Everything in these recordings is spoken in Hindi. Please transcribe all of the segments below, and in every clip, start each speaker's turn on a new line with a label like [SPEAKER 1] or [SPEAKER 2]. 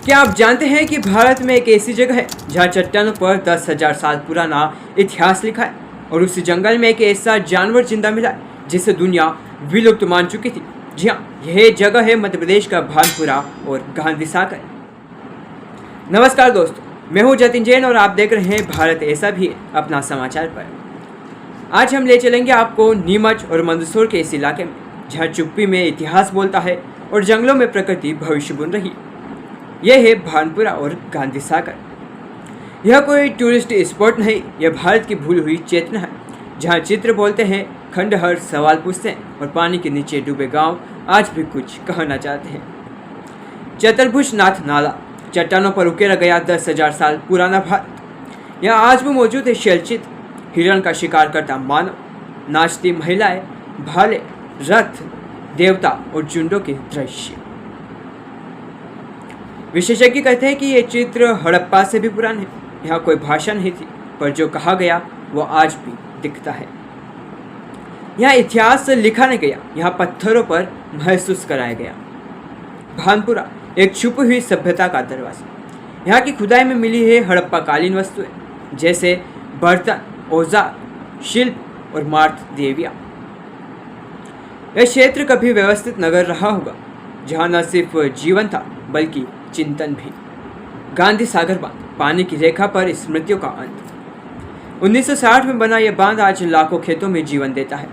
[SPEAKER 1] क्या आप जानते हैं कि भारत में एक ऐसी जगह है जहां चट्टानों पर 10,000 साल पुराना इतिहास लिखा है और उस जंगल में एक ऐसा जानवर जिंदा मिला है जिसे दुनिया विलुप्त मान चुकी थी। जी हाँ, यह जगह है मध्य प्रदेश का भानपुरा और गांधी सागर। नमस्कार दोस्तों, मैं हूं जतिन जैन और आप देख रहे हैं भारत ऐसा भी है अपना समाचार पर। आज हम ले चलेंगे आपको नीमच और मंदसौर के इस इलाके में जहाँ चुप्पी में इतिहास बोलता है और जंगलों में प्रकृति भविष्य बुन रही है। यह है भानपुरा और गांधी सागर। यह कोई टूरिस्ट स्पॉट नहीं, यह भारत की भूल हुई चेतना है जहाँ चित्र बोलते हैं, खंडहर सवाल पूछते हैं और पानी के नीचे डूबे गांव आज भी कुछ कहना चाहते हैं। चतुर्भुज नाथ नाला चट्टानों पर उकेरा गया 10,000 साल पुराना भारत। यहाँ आज भी मौजूद है शैलचित्र, हिरण का शिकार करता मानव, नाचती महिलाएं, भाले, रथ, देवता और झुंडों के दृश्य। विशेषज्ञ कहते हैं कि ये चित्र हड़प्पा से भी पुराने हैं। यहाँ कोई भाषा नहीं थी, पर जो कहा गया वो आज भी दिखता है। यहाँ इतिहास लिखा नहीं गया, यहाँ पत्थरों पर महसूस कराया गया। भानपुरा एक छुपी हुई सभ्यता का दरवाजा। यहाँ की खुदाई में मिली है हड़प्पा कालीन वस्तुएं जैसे बर्तन, औजार, शिल्प और मार्त देवियाँ। यह क्षेत्र कभी व्यवस्थित नगर रहा होगा जहाँ न सिर्फ जीवन था बल्कि चिंतन भी। गांधी सागर बांध, पानी की रेखा पर स्मृतियों का अंत। 1960 में बना यह बांध आज लाखों खेतों में जीवन देता है,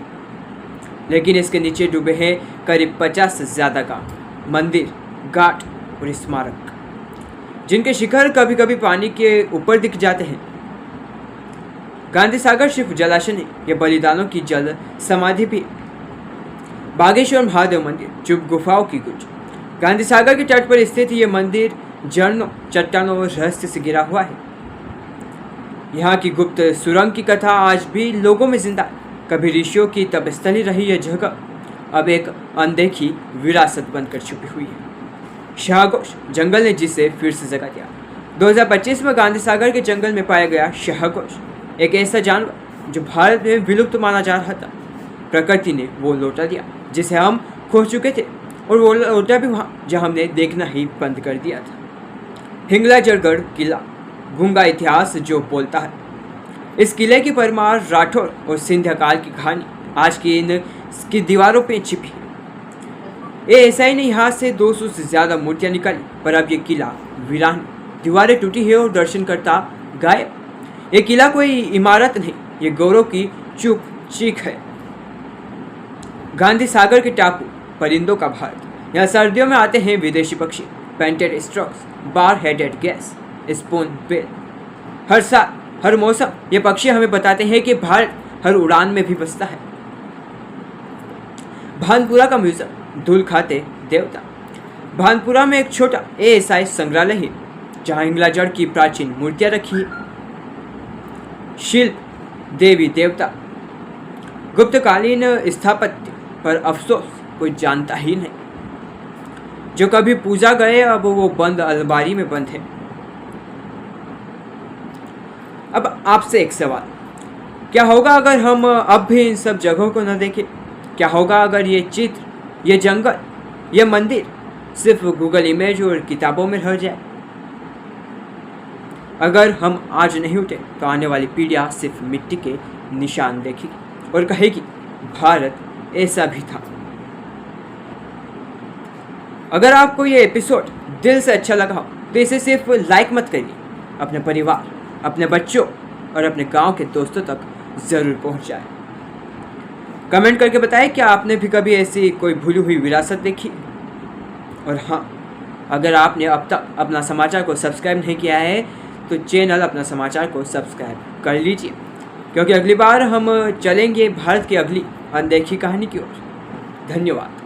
[SPEAKER 1] लेकिन इसके नीचे डूबे हैं करीब 50 से ज्यादा गांव, मंदिर, घाट और स्मारक, जिनके शिखर कभी कभी पानी के ऊपर दिख जाते हैं। गांधी सागर सिर्फ जलाशय नहीं, यह बलिदानों की जल समाधि भी। बागेश्वर महादेव मंदिर, चुप गुफाओं की गुंज। गांधी सागर के तट पर स्थित ये मंदिर झरनों, चट्टानों और रहस्य से घिरा हुआ है। यहाँ की गुप्त सुरंग की कथा आज भी लोगों में जिंदा है। कभी ऋषियों की तपस्थली रही यह जगह अब एक अनदेखी विरासत बनकर छुपी हुई है। शाहघोष जंगल ने जिसे फिर से जगा दिया। 2025 में गांधी सागर के जंगल में पाया गया शाहघोष, एक ऐसा जानवर जो भारत में विलुप्त माना जा रहा था। प्रकृति ने वो लौटा दिया जिसे हम खो चुके थे, और वो लौटा भी वहाँ जहाँ हमने देखना ही बंद कर दिया था। हिंगलाजड़गढ़ किला, गूंगा इतिहास जो बोलता है। इस किले की परमार, राठौर और सिंधिया काल की कहानी आज की इसकी दीवारों पे छिपी है। ये ऐसा ही नहीं, यहाँ से 200 से ज़्यादा मूर्तियाँ निकाली, पर अब ये किला वीरान, दीवारें टूटी है और दर्शनकर्ता गायब। ये किला कोई इमारत नहीं, ये गौरव की चुप चीख है। गांधी सागर के टापू, परिंदों का भारत। यहाँ सर्दियों में आते हैं विदेशी पक्षी, painted storks, bar headed geese, spoonbill. हर साल, हर मौसम ये पक्षी हमें बताते हैं कि भारत हर उड़ान में भी बसता है। भानपुरा का म्यूजियम, धूल खाते देवता। भानपुरा में एक छोटा ASI संग्रहालय है जहाँ हिंगलाजड़ की प्राचीन मूर्तियां रखी है। शिल्प, देवी देवता, गुप्तकालीन स्थापत्य पर अफसोस कोई जानता ही नहीं। जो कभी पूजा गए अब वो बंद अलमारी में बंद है। अब आपसे एक सवाल, क्या होगा अगर हम अब भी इन सब जगहों को न देखें? क्या होगा अगर ये चित्र, ये जंगल, ये मंदिर सिर्फ गूगल इमेज और किताबों में रह जाए? अगर हम आज नहीं उठे तो आने वाली पीढ़ियां सिर्फ मिट्टी के निशान देखेगी और कहेगी भारत ऐसा भी था। अगर आपको ये एपिसोड दिल से अच्छा लगा हो तो इसे सिर्फ लाइक मत करिए, अपने परिवार, अपने बच्चों और अपने गांव के दोस्तों तक ज़रूर पहुंचाएं। कमेंट करके बताएं क्या आपने भी कभी ऐसी कोई भूली हुई विरासत देखी। और हाँ, अगर आपने अब तक अपना समाचार को सब्सक्राइब नहीं किया है तो चैनल अपना समाचार को सब्सक्राइब कर लीजिए, क्योंकि अगली बार हम चलेंगे भारत की अगली अनदेखी कहानी की ओर। धन्यवाद।